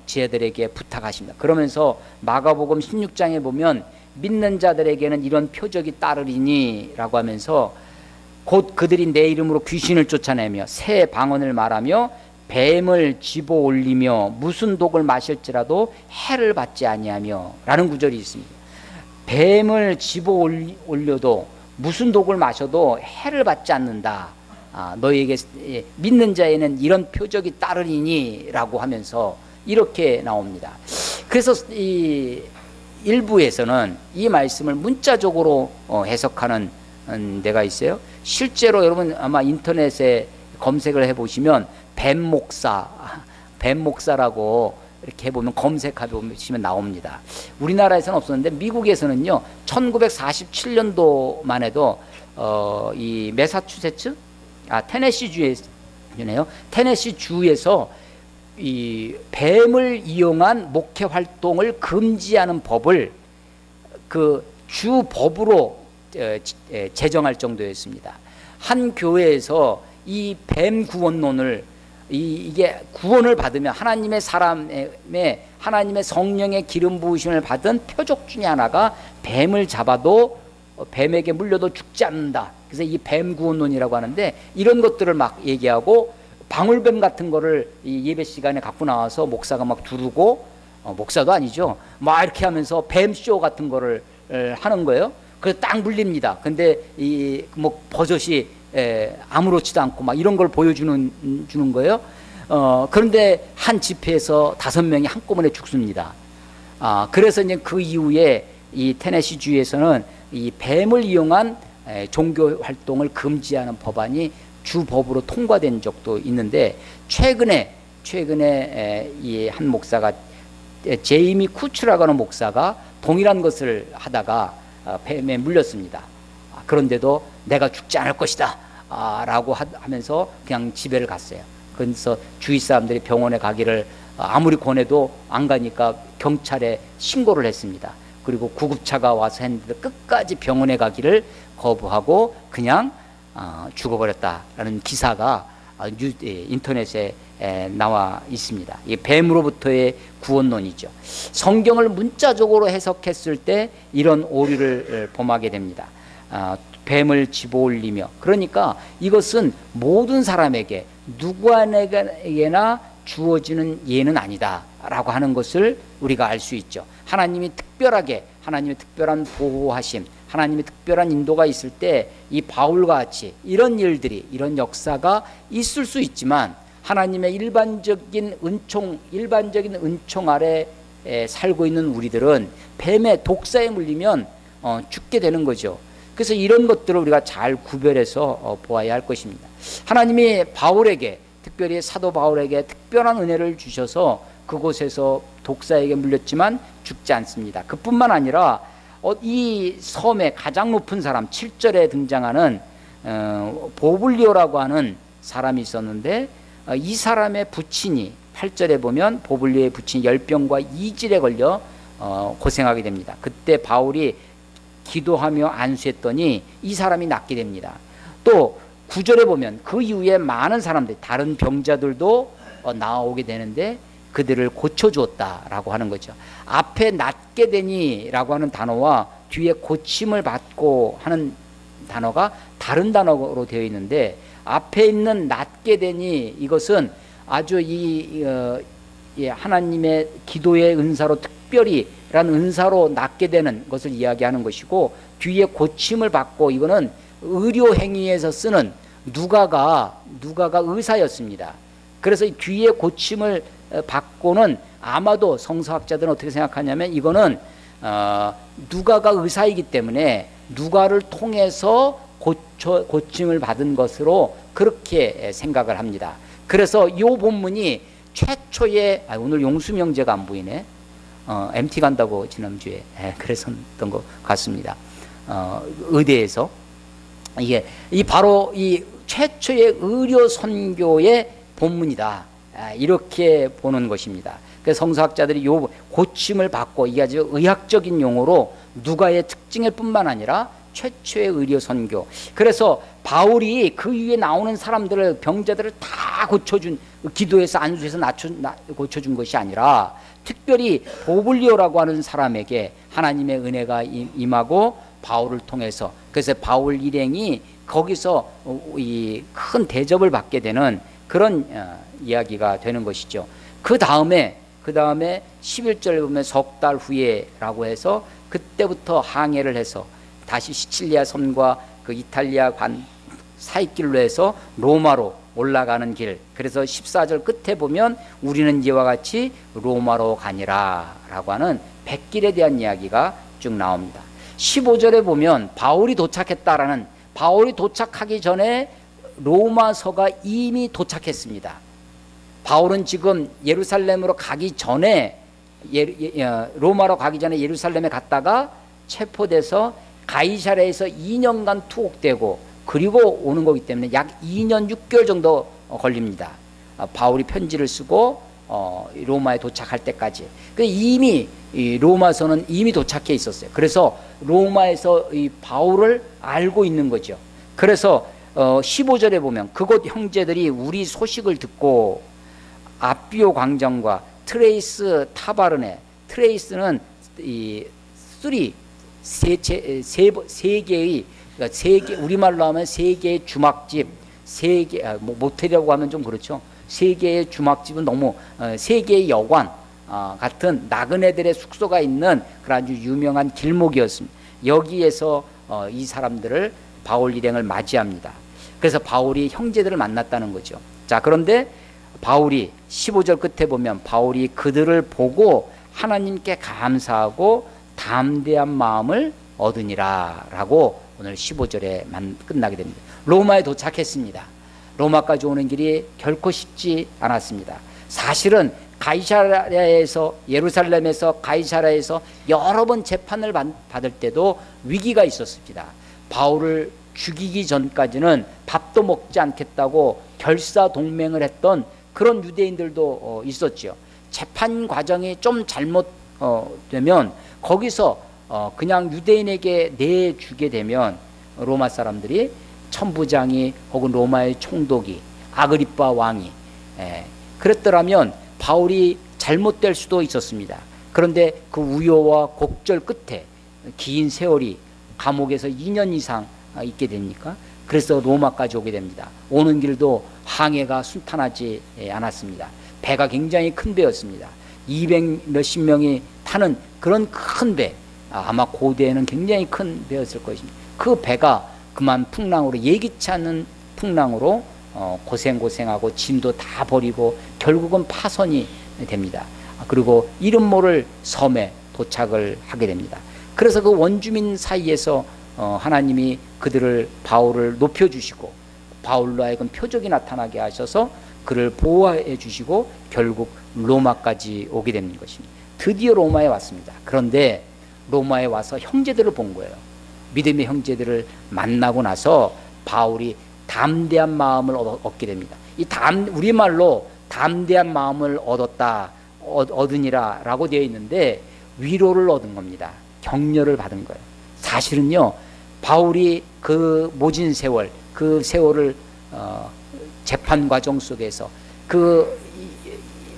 제자들에게 부탁하십니다. 그러면서 마가복음 16장에 보면 믿는 자들에게는 이런 표적이 따르리니 라고 하면서 곧 그들이 내 이름으로 귀신을 쫓아내며 새 방언을 말하며 뱀을 집어 올리며 무슨 독을 마실지라도 해를 받지 아니하며 라는 구절이 있습니다. 뱀을 집어 올려도 무슨 독을 마셔도 해를 받지 않는다. 너희에게 믿는 자에는 이런 표적이 따르리니 라고 하면서 이렇게 나옵니다. 그래서 이 일부에서는 이 말씀을 문자적으로 해석하는 데가 있어요. 실제로 여러분 아마 인터넷에 검색을 해보시면 뱀목사라고 이렇게 해보면 검색해 보시면 나옵니다. 우리나라에서는 없었는데 미국에서는요 1947년도만 해도 이 매사추세츠 테네시주에요. 테네시주에서 이 뱀을 이용한 목회 활동을 금지하는 법을 그 주법으로 제정할 정도였습니다. 한 교회에서 이 뱀 구원론을 이게 구원을 받으면 하나님의 하나님의 성령의 기름 부으심을 받은 표적 중에 하나가 뱀을 잡아도 뱀에게 물려도 죽지 않는다. 그래서 이 뱀 구원론이라고 하는데 이런 것들을 막 얘기하고 방울뱀 같은 거를 이 예배 시간에 갖고 나와서 목사가 막 두르고 목사도 아니죠. 막 이렇게 하면서 뱀쇼 같은 거를 하는 거예요. 그래서 딱 물립니다. 근데 이 뭐 버섯이 아무렇지도 않고 막 이런 걸 주는 거예요. 그런데 한 집회에서 5명이 한꺼번에 죽습니다. 그래서 이제 그 이후에 이 테네시 주에서는 이 뱀을 이용한 종교 활동을 금지하는 법안이 주법으로 통과된 적도 있는데 최근에 이 한 목사가 제이미 쿠츠라고 하는 목사가 동일한 것을 하다가 뱀에 물렸습니다. 그런데도 내가 죽지 않을 것이다 라고 하면서 그냥 집에를 갔어요. 그래서 주위 사람들이 병원에 가기를 아무리 권해도 안 가니까 경찰에 신고를 했습니다. 그리고 구급차가 와서 했는데 끝까지 병원에 가기를 거부하고 그냥 죽어버렸다라는 기사가 인터넷에 나와 있습니다. 이 뱀으로부터의 구원론이죠. 성경을 문자적으로 해석했을 때 이런 오류를 범하게 됩니다. 뱀을 집어올리며, 그러니까 이것은 모든 사람에게 누구에게나 주어지는 예는 아니다 라고 하는 것을 우리가 알 수 있죠. 하나님의 특별한 보호하심, 하나님의 특별한 인도가 있을 때 이 바울과 같이 이런 일들이, 이런 역사가 있을 수 있지만 하나님의 일반적인 은총 아래 살고 있는 우리들은 뱀의 독사에 물리면 죽게 되는 거죠. 그래서 이런 것들을 우리가 잘 구별해서 보아야 할 것입니다. 하나님이 바울에게, 특별히 사도 바울에게 특별한 은혜를 주셔서 그곳에서 독사에게 물렸지만 죽지 않습니다. 그뿐만 아니라 이 섬의 가장 높은 사람, 7절에 등장하는 보블리오라고 하는 사람이 있었는데 이 사람의 부친이 8절에 보면 보블리오의 부친이 열병과 이질에 걸려 고생하게 됩니다. 그때 바울이 기도하며 안수했더니 이 사람이 낫게 됩니다. 또 9절에 보면 그 이후에 많은 사람들, 다른 병자들도 나오게 되는데 그들을 고쳐주었다라고 하는 거죠. 앞에 낫게 되니라고 하는 단어와 뒤에 고침을 받고 하는 단어가 다른 단어로 되어 있는데, 앞에 있는 낫게 되니 이것은 아주 하나님의 기도의 은사로, 특별히 라는 은사로 낫게 되는 것을 이야기하는 것이고, 뒤에 고침을 받고, 이거는 의료 행위에서 쓰는 누가가 의사였습니다. 그래서 뒤에 고침을 받고는 아마도 성서학자들은 어떻게 생각하냐면 이거는 누가가 의사이기 때문에 누가를 통해서 고침을 받은 것으로 그렇게 생각을 합니다. 그래서 이 본문이 최초의, 오늘 용수명제가 안 보이네. MT 간다고 지난주에 그랬었던 것 같습니다. 의대에서 이게 바로 이 최초의 의료 선교의 본문이다, 이렇게 보는 것입니다. 그래서 성서학자들이 요 고침을 받고, 이게 아주 의학적인 용어로 누가의 특징일 뿐만 아니라 최초의 의료 선교. 그래서 바울이 그 위에 나오는 사람들을, 병자들을 다 고쳐준, 기도해서 안수해서 고쳐준 것이 아니라 특별히 보블리오라고 하는 사람에게 하나님의 은혜가 임하고 바울을 통해서, 그래서 바울 일행이 거기서 이 큰 대접을 받게 되는 그런 이야기가 되는 것이죠. 그 다음에 11절에 보면 석 달 후에라고 해서 그때부터 항해를 해서 다시 시칠리아 섬과 그 이탈리아 관 사이길로 해서 로마로 올라가는 길. 그래서 14절 끝에 보면 우리는 이와 같이 로마로 가니라 라고 하는 백길에 대한 이야기가 쭉 나옵니다. 15절에 보면 바울이 도착하기 전에 로마서가 이미 도착했습니다. 바울은 지금 예루살렘으로 가기 전에, 로마로 가기 전에 예루살렘에 갔다가 체포돼서 가이사랴에서 2년간 투옥되고 그리고 오는 거기 때문에 약 2년 6개월 정도 걸립니다. 바울이 편지를 쓰고 로마에 도착할 때까지. 이미 이 로마서는 이미 도착해 있었어요. 그래서 로마에서 이 바울을 알고 있는 거죠. 그래서 15절에 보면 그곳 형제들이 우리 소식을 듣고 아비오 광장과 트레이스 타바르네, 트레이스는 이 세 개의, 그러니까 우리말로 하면 세 개의 주막집, 모텔이라고 하면 좀 그렇죠. 세 개의 주막집은 너무, 세 개의 여관 같은 나그네들의 숙소가 있는 그런 아주 유명한 길목이었습니다. 여기에서 이 사람들을, 바울 일행을 맞이합니다. 그래서 바울이 형제들을 만났다는 거죠. 자, 그런데 바울이 15절 끝에 보면 바울이 그들을 보고 하나님께 감사하고 담대한 마음을 얻으니라 라고 오늘 15절에 끝나게 됩니다. 로마에 도착했습니다. 로마까지 오는 길이 결코 쉽지 않았습니다. 사실은 가이사랴에서, 예루살렘에서 가이사랴에서 여러 번 재판을 받을 때도 위기가 있었습니다. 바울을 죽이기 전까지는 밥도 먹지 않겠다고 결사동맹을 했던 그런 유대인들도 있었죠. 재판 과정이 좀 잘못되면 거기서 그냥 유대인에게 내주게 되면 로마 사람들이, 천부장이 혹은 로마의 총독이, 아그리빠 왕이 그랬더라면 바울이 잘못될 수도 있었습니다. 그런데 그 우여와 곡절 끝에 긴 세월이 감옥에서 2년 이상 있게 됩니까? 그래서 로마까지 오게 됩니다. 오는 길도 항해가 순탄하지 않았습니다. 배가 굉장히 큰 배였습니다. 200 몇십 명이 타는 그런 큰 배, 아마 고대에는 굉장히 큰 배였을 것입니다. 그 배가 그만 풍랑으로, 예기치 않은 풍랑으로 고생하고 짐도 다 버리고 결국은 파선이 됩니다. 그리고 이름 모를 섬에 도착을 하게 됩니다. 그래서 그 원주민 사이에서 하나님이 바울을 높여주시고 바울로 하여금 표적이 나타나게 하셔서 그를 보호해 주시고 결국 로마까지 오게 되는 것입니다. 드디어 로마에 왔습니다. 그런데 로마에 와서 형제들을 본 거예요. 믿음의 형제들을 만나고 나서 바울이 담대한 마음을 얻게 됩니다. 우리말로 담대한 마음을 얻으니라라고 되어 있는데 위로를 얻은 겁니다. 격려를 받은 거예요. 사실은요, 바울이 그 모진 세월, 그 세월을 재판 과정 속에서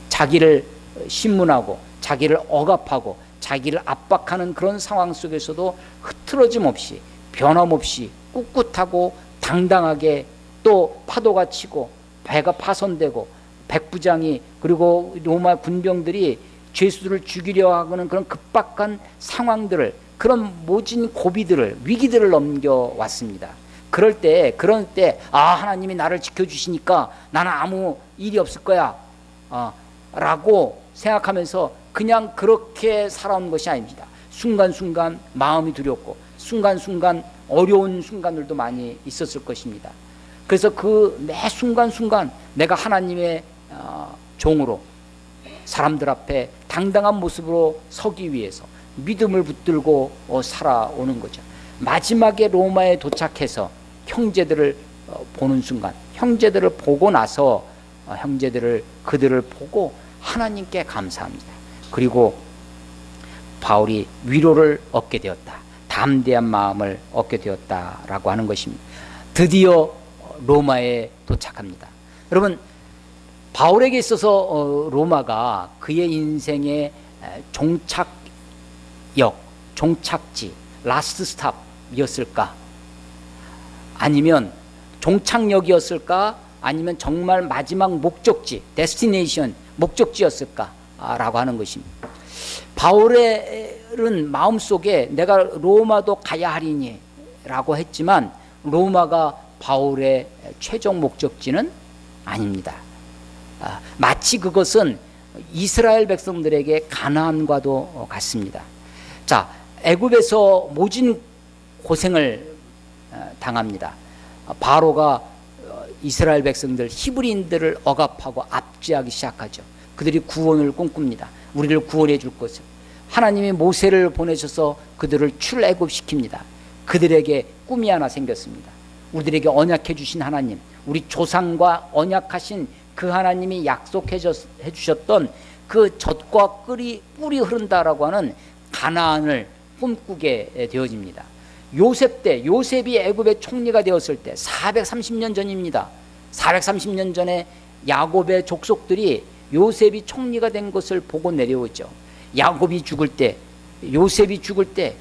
자기를 신문하고 자기를 억압하고 자기를 압박하는 그런 상황 속에서도 흐트러짐 없이 변함없이 꿋꿋하고 당당하게, 또 파도가 치고 배가 파손되고 백부장이 그리고 로마 군병들이 죄수들을 죽이려 하는 그런 급박한 상황들을, 그런 모진 고비들을, 위기들을 넘겨왔습니다. 그럴 때 하나님이 나를 지켜주시니까 나는 아무 일이 없을 거야 라고 생각하면서 그냥 그렇게 살아온 것이 아닙니다. 순간순간 마음이 두렵고 순간순간 어려운 순간들도 많이 있었을 것입니다. 그래서 그 매 순간순간 내가 하나님의 종으로 사람들 앞에 당당한 모습으로 서기 위해서 믿음을 붙들고 살아오는 거죠. 마지막에 로마에 도착해서 형제들을 보는 순간, 형제들을 보고 나서 그들을 보고 하나님께 감사합니다. 그리고 바울이 위로를 얻게 되었다, 담대한 마음을 얻게 되었다라고 하는 것입니다. 드디어 로마에 도착합니다. 여러분, 바울에게 있어서 로마가 그의 인생의 종착지, 라스트 스탑이었을까? 아니면 종착역이었을까? 아니면 정말 마지막 목적지, 데스티네이션, 목적지였을까? 라고 하는 것입니다. 바울은 마음속에 내가 로마도 가야 하리니 라고 했지만 로마가 바울의 최종 목적지는 아닙니다. 마치 그것은 이스라엘 백성들에게 가나안과도 같습니다. 자, 애굽에서 모진 고생을 당합니다. 바로가 이스라엘 백성들, 히브리인들을 억압하고 압제하기 시작하죠. 그들이 구원을 꿈꿉니다. 우리를 구원해 줄 것을. 하나님이 모세를 보내셔서 그들을 출애굽시킵니다. 그들에게 꿈이 하나 생겼습니다. 우리들에게 언약해 주신 하나님, 우리 조상과 언약하신 그 하나님이 약속해 주셨던 그 젖과 꿀이 흐른다라고 하는 가나안을 꿈꾸게 되어집니다. 요셉이 애굽의 총리가 되었을 때 430년 전입니다. 430년 전에 야곱의 족속들이 요셉이 총리가 된 것을 보고 내려오죠. 야곱이 죽을 때, 요셉이 죽을 때,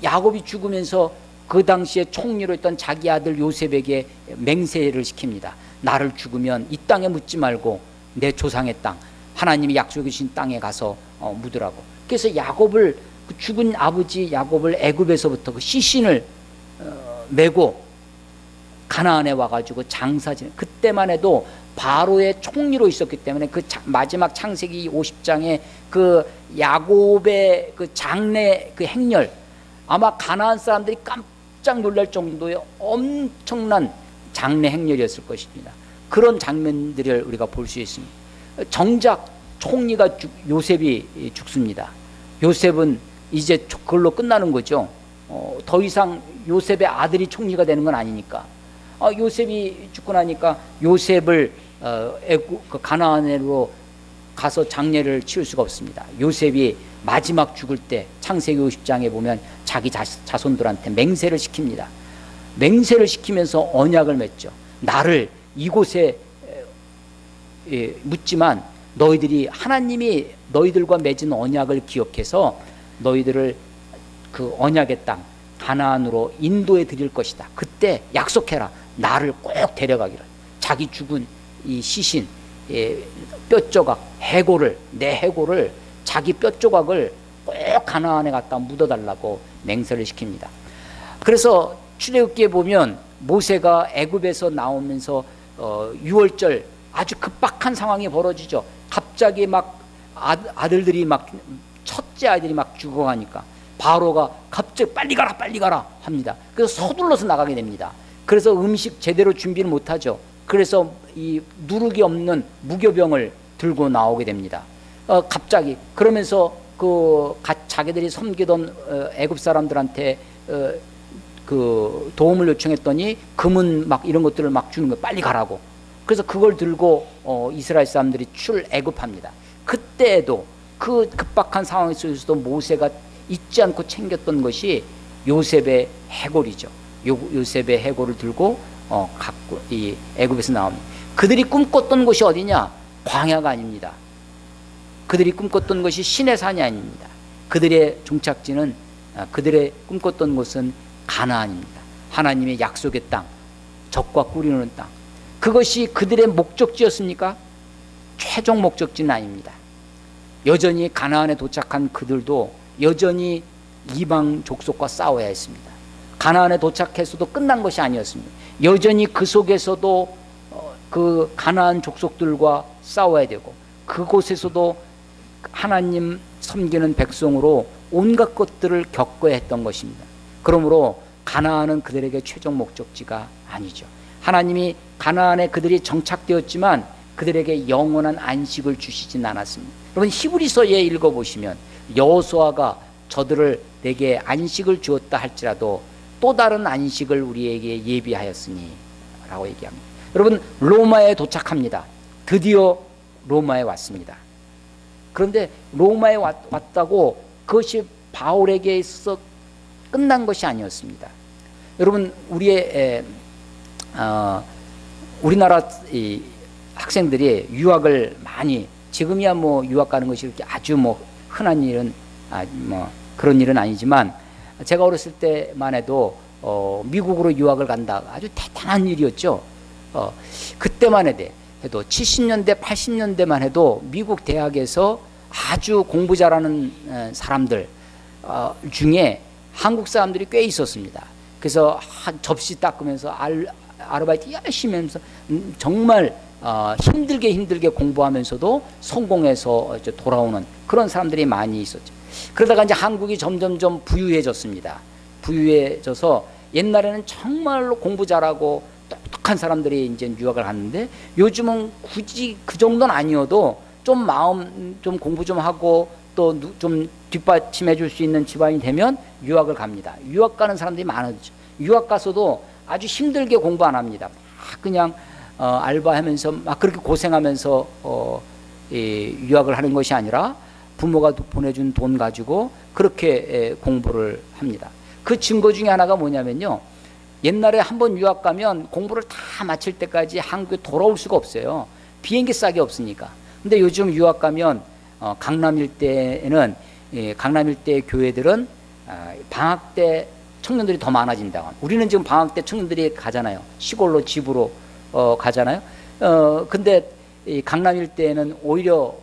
야곱이 죽으면서 그 당시에 총리로 있던 자기 아들 요셉에게 맹세를 시킵니다. 나를 죽으면 이 땅에 묻지 말고 내 조상의 땅, 하나님이 약속해 주신 땅에 가서 묻으라고. 그래서 그 죽은 아버지 야곱을 애굽에서부터 그 시신을 메고 가나안에 와가지고 장사지는, 그때만 해도 바로의 총리로 있었기 때문에 그 마지막 창세기 50장에 그 야곱의 그 장래 그 행렬, 아마 가나안 사람들이 깜짝 놀랄 정도의 엄청난 장래 행렬이었을 것입니다. 그런 장면들을 우리가 볼 수 있습니다. 정작 총리가 요셉이 죽습니다. 요셉은 이제 그걸로 끝나는 거죠. 더 이상 요셉의 아들이 총리가 되는 건 아니니까. 요셉이 죽고 나니까 요셉을 가나안으로 가서 장례를 치를 수가 없습니다. 요셉이 마지막 죽을 때 창세기 50장에 보면 자기 자손들한테 맹세를 시킵니다. 맹세를 시키면서 언약을 맺죠. 나를 이곳에 묻지만 너희들이 하나님이 너희들과 맺은 언약을 기억해서 너희들을 그 언약의 땅 가나안으로 인도해 드릴 것이다. 그때 약속해라. 나를 꼭 데려가기를. 자기 죽은 이 시신, 뼈조각, 내 해골을, 자기 뼈조각을 꼭 가나안에 갖다 묻어달라고 맹세를 시킵니다. 그래서 출애굽기에 보면 모세가 애굽에서 나오면서 6월절 아주 급박한 상황이 벌어지죠. 갑자기 막 아들들이 막 첫째 아들이 막 죽어가니까 바로가 갑자기 빨리 가라 합니다. 그래서 서둘러서 나가게 됩니다. 그래서 음식 제대로 준비를 못하죠. 그래서 이 누룩이 없는 무교병을 들고 나오게 됩니다. 갑자기 그러면서 자기들이 섬기던 애굽 사람들한테 그 도움을 요청했더니 금은 막 이런 것들을 막 주는 거예요. 빨리 가라고. 그래서 그걸 들고 이스라엘 사람들이 출애굽합니다. 그때에도 그 급박한 상황 속에서도 모세가 잊지 않고 챙겼던 것이 요셉의 해골이죠. 요셉의 해골을 들고 갖고 이 애굽에서 나옵니다. 그들이 꿈꿨던 곳이 어디냐? 광야가 아닙니다. 그들이 꿈꿨던 것이 신의 산이 아닙니다. 그들의 종착지는 그들의 꿈꿨던 곳은 가나안입니다. 하나님의 약속의 땅, 젖과 꿀이 흐르는 땅. 그것이 그들의 목적지였습니까? 최종 목적지는 아닙니다. 여전히 가나안에 도착한 그들도 여전히 이방 족속과 싸워야 했습니다. 가나안에 도착해서도 끝난 것이 아니었습니다. 여전히 그 속에서도 그 가나안 족속들과 싸워야 되고, 그곳에서도 하나님 섬기는 백성으로 온갖 것들을 겪어야 했던 것입니다. 그러므로 가나안은 그들에게 최종 목적지가 아니죠. 하나님이 가나안에 그들이 정착되었지만 그들에게 영원한 안식을 주시진 않았습니다. 여러분, 히브리서에 읽어보시면 여호수아가 저들을 내게 안식을 주었다 할지라도 또 다른 안식을 우리에게 예비하였으니 라고 얘기합니다. 여러분, 로마에 도착합니다. 드디어 로마에 왔습니다. 그런데 로마에 왔다고 그것이 바울에게 있어서 끝난 것이 아니었습니다. 여러분, 우리나라 학생들이 유학을 많이, 지금이야 뭐 유학 가는 것이 이렇게 아주 뭐 흔한 일은 뭐 그런 일은 아니지만, 제가 어렸을 때만 해도 미국으로 유학을 간다, 아주 대단한 일이었죠. 그때만 해도 70년대 80년대만 해도 미국 대학에서 아주 공부 잘하는 사람들 중에 한국 사람들이 꽤 있었습니다. 그래서 접시 닦으면서 아르바이트 열심히 하면서 정말 힘들게 공부하면서도 성공해서 돌아오는 그런 사람들이 많이 있었죠. 그러다가 이제 한국이 점점점 부유해졌습니다. 부유해져서 옛날에는 정말로 공부 잘하고 똑똑한 사람들이 이제 유학을 갔는데, 요즘은 굳이 그 정도는 아니어도 좀 좀 공부 좀 하고 또 좀 뒷받침해 줄 수 있는 집안이 되면 유학을 갑니다. 유학 가는 사람들이 많아졌죠. 유학 가서도 아주 힘들게 공부 안 합니다. 막 그냥 알바하면서 막 그렇게 고생하면서 유학을 하는 것이 아니라 부모가 보내준 돈 가지고 그렇게 공부를 합니다. 그 증거 중에 하나가 뭐냐면요, 옛날에 한번 유학 가면 공부를 다 마칠 때까지 한국에 돌아올 수가 없어요. 비행기 싸게 없으니까. 근데 요즘 유학 가면 강남 일대에는, 강남 일대 교회들은 방학 때 청년들이 더 많아진다고 합니다. 우리는 지금 방학 때 청년들이 가잖아요. 시골로 집으로 가잖아요. 근데 이 강남 일대에는 오히려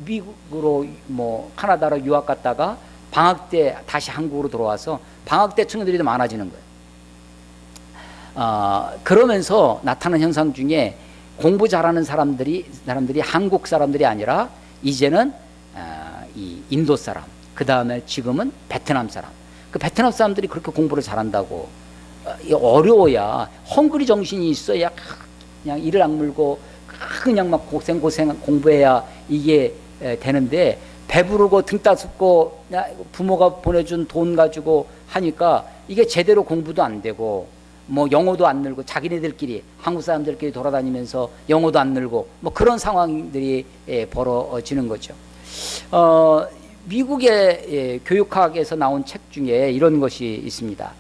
미국으로 뭐 카나다로 유학 갔다가 방학 때 다시 한국으로 들어와서 방학 때 청년들이 더 많아지는 거예요. 그러면서 나타나는 현상 중에 공부 잘하는 사람들이 한국 사람들이 아니라 이제는 이 인도 사람, 그 다음에 지금은 베트남 사람. 그 베트남 사람들이 그렇게 공부를 잘한다고, 어려워야, 헝그리 정신이 있어야 그냥 이를 악물고 그냥 막 고생 공부해야 이게 되는데, 배부르고 등 따숩고 부모가 보내준 돈 가지고 하니까 이게 제대로 공부도 안 되고, 뭐 영어도 안 늘고, 자기네들끼리 한국 사람들끼리 돌아다니면서 영어도 안 늘고, 뭐 그런 상황들이 벌어지는 거죠. 미국의 교육학에서 나온 책 중에 이런 것이 있습니다.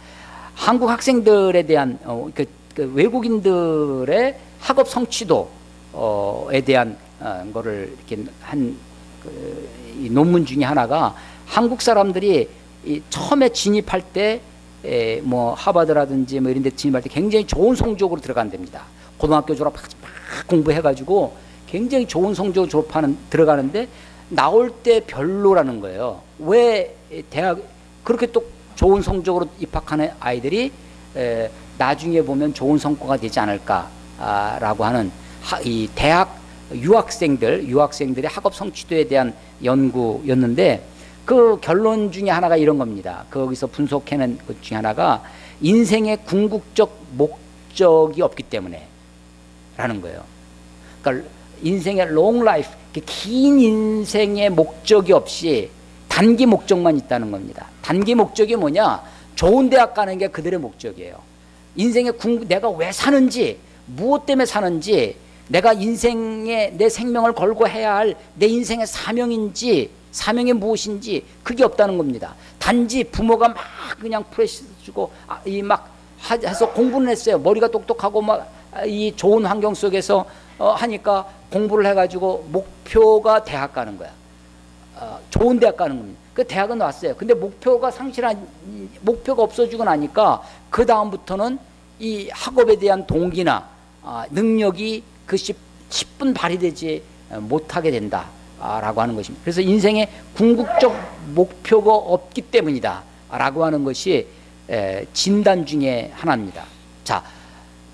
한국 학생들에 대한 그 외국인들의 학업 성취도에 대한 거를 이렇게 이 논문 중에 하나가, 한국 사람들이 처음에 진입할 때 뭐 하버드라든지 뭐 이런 데 진입할 때 굉장히 좋은 성적으로 들어간답니다. 고등학교 졸업하지 막 공부해가지고 굉장히 좋은 성적으로 들어가는데 나올 때 별로라는 거예요. 왜 대학 그렇게 또 좋은 성적으로 입학하는 아이들이 나중에 보면 좋은 성과가 되지 않을까라고 하는 이 대학 유학생들의 학업 성취도에 대한 연구였는데, 그 결론 중에 하나가 이런 겁니다. 거기서 분석해낸 것 중에 하나가, 인생의 궁극적 목적이 없기 때문에 라는 거예요. 그러니까 인생의 long life, 긴 인생의 목적이 없이 단기 목적만 있다는 겁니다. 단기 목적이 뭐냐? 좋은 대학 가는 게 그들의 목적이에요. 인생의 내가 왜 사는지, 무엇 때문에 사는지, 내가 인생에 내 생명을 걸고 해야 할 내 인생의 사명인지, 사명이 무엇인지 그게 없다는 겁니다. 단지 부모가 막 그냥 프레시 주고 막 해서 공부는 했어요. 머리가 똑똑하고 막 이 좋은 환경 속에서 하니까 공부를 해가지고 목표가 대학 가는 거야. 좋은 대학 가는 겁니다. 그 대학은 왔어요. 근데 목표가 목표가 없어지고 나니까 그 다음부터는 이 학업에 대한 동기나 능력이 그 10분 발휘되지 못하게 된다라고 하는 것입니다. 그래서 인생에 궁극적 목표가 없기 때문이다 라고 하는 것이 진단 중에 하나입니다. 자,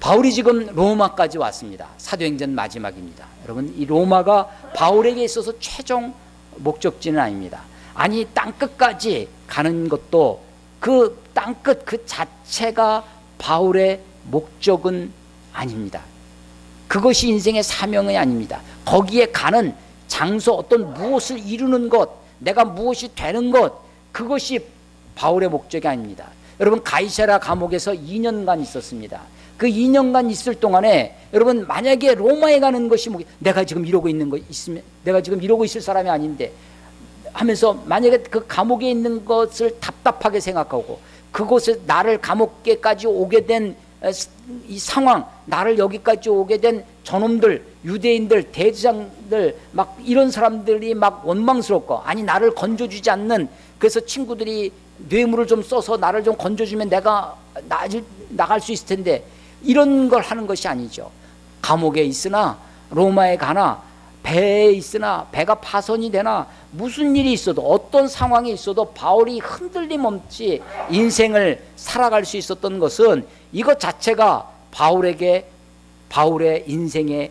바울이 지금 로마까지 왔습니다. 사도행전 마지막입니다. 여러분, 이 로마가 바울에게 있어서 최종 목적지는 아닙니다. 아니, 땅끝까지 가는 것도 그 땅끝 그 자체가 바울의 목적은 아닙니다. 그것이 인생의 사명이 아닙니다. 거기에 가는 장소, 어떤 무엇을 이루는 것, 내가 무엇이 되는 것, 그것이 바울의 목적이 아닙니다. 여러분, 가이사랴 감옥에서 2년간 있었습니다. 그 2년간 있을 동안에 여러분, 만약에 로마에 가는 것이 내가 지금 이러고 있는 거 있으면, 내가 지금 이러고 있을 사람이 아닌데 하면서 만약에 그 감옥에 있는 것을 답답하게 생각하고 그곳에 나를 감옥에까지 오게 된 이 상황, 나를 여기까지 오게 된 저놈들, 유대인들, 대제사장들, 막 이런 사람들이 막 원망스럽고, 아니 나를 건져주지 않는, 그래서 친구들이 뇌물을 좀 써서 나를 좀 건져주면 내가 나갈 수 있을 텐데, 이런 걸 하는 것이 아니죠. 감옥에 있으나, 로마에 가나, 배에 있으나, 배가 파손이 되나, 무슨 일이 있어도, 어떤 상황이 있어도 바울이 흔들림 없이 인생을 살아갈 수 있었던 것은 이것 자체가 바울에게 바울의 인생의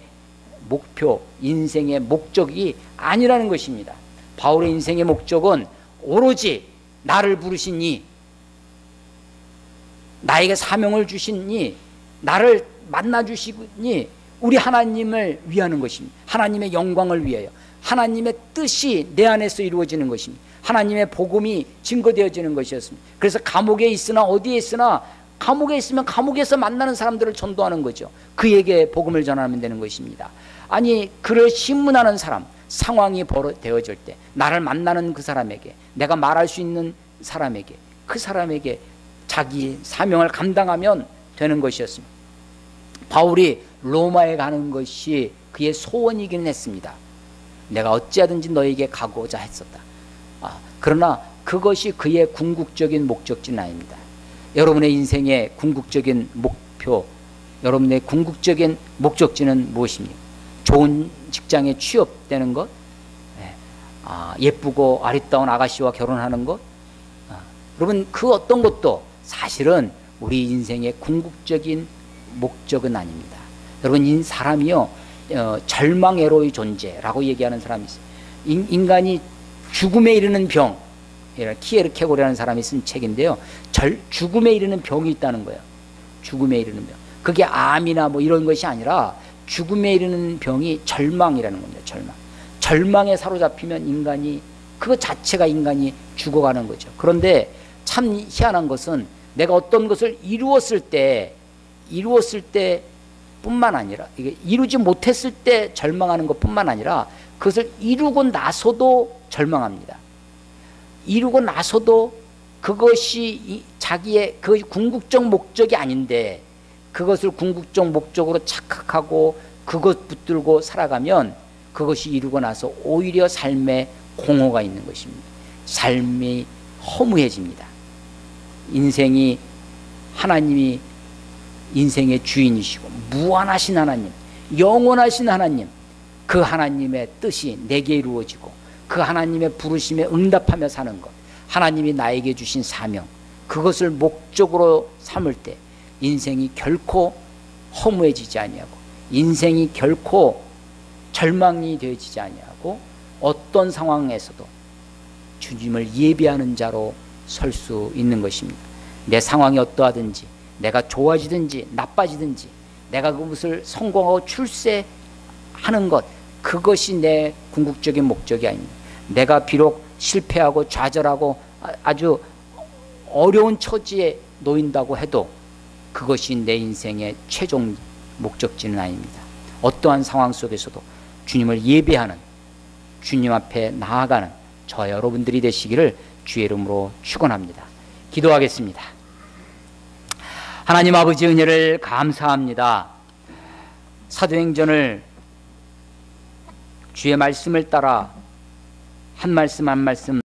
목표, 인생의 목적이 아니라는 것입니다. 바울의 인생의 목적은 오로지 나를 부르신 이, 나에게 사명을 주신 이, 나를 만나 주시니 우리 하나님을 위하는 것입니다. 하나님의 영광을 위하여, 하나님의 뜻이 내 안에서 이루어지는 것입니다. 하나님의 복음이 증거되어지는 것이었습니다. 그래서 감옥에 있으나 어디에 있으나, 감옥에 있으면 감옥에서 만나는 사람들을 전도하는 거죠. 그에게 복음을 전하면 되는 것입니다. 아니, 글을 신문하는 사람, 상황이 되어질 때 나를 만나는 그 사람에게, 내가 말할 수 있는 사람에게, 그 사람에게 자기 사명을 감당하면 되는 것이었습니다. 바울이 로마에 가는 것이 그의 소원이기는 했습니다. 내가 어찌하든지 너에게 가고자 했었다. 그러나 그것이 그의 궁극적인 목적지는 아닙니다. 여러분의 인생의 궁극적인 목표, 여러분의 궁극적인 목적지는 무엇입니까? 좋은 직장에 취업되는 것, 예쁘고 아리따운 아가씨와 결혼하는 것, 여러분, 그 어떤 것도 사실은 우리 인생의 궁극적인 목적은 아닙니다. 여러분, 사람이요, 절망애로의 존재라고 얘기하는 사람이 있어요. 인간이 죽음에 이르는 병, 키에르케고르라는 사람이 쓴 책인데요, 죽음에 이르는 병이 있다는 거예요. 죽음에 이르는 병. 그게 암이나 뭐 이런 것이 아니라 죽음에 이르는 병이 절망이라는 겁니다. 절망에 사로잡히면 인간이, 그것 자체가 인간이 죽어가는 거죠. 그런데 참 희한한 것은 내가 어떤 것을 이루었을 때 뿐만 아니라, 이게 이루지 못했을 때 절망하는 것뿐만 아니라 그것을 이루고 나서도 절망합니다. 이루고 나서도 그것이 자기의 그 궁극적 목적이 아닌데 그것을 궁극적 목적으로 착각하고 그것 붙들고 살아가면 그것이 이루고 나서 오히려 삶에 공허가 있는 것입니다. 삶이 허무해집니다. 인생이, 하나님이 인생의 주인이시고 무한하신 하나님, 영원하신 하나님, 그 하나님의 뜻이 내게 이루어지고 그 하나님의 부르심에 응답하며 사는 것, 하나님이 나에게 주신 사명, 그것을 목적으로 삼을 때 인생이 결코 허무해지지 아니하고, 인생이 결코 절망이 되어지지 아니하고, 어떤 상황에서도 주님을 예배하는 자로 설 수 있는 것입니다. 내 상황이 어떠하든지, 내가 좋아지든지 나빠지든지, 내가 그것을 성공하고 출세하는 것, 그것이 내 궁극적인 목적이 아닙니다. 내가 비록 실패하고 좌절하고 아주 어려운 처지에 놓인다고 해도 그것이 내 인생의 최종 목적지는 아닙니다. 어떠한 상황 속에서도 주님을 예배하는, 주님 앞에 나아가는 저 여러분들이 되시기를 주의 이름으로 축원합니다. 기도하겠습니다. 하나님 아버지 은혜를 감사합니다. 사도행전을 주의 말씀을 따라 한 말씀 한 말씀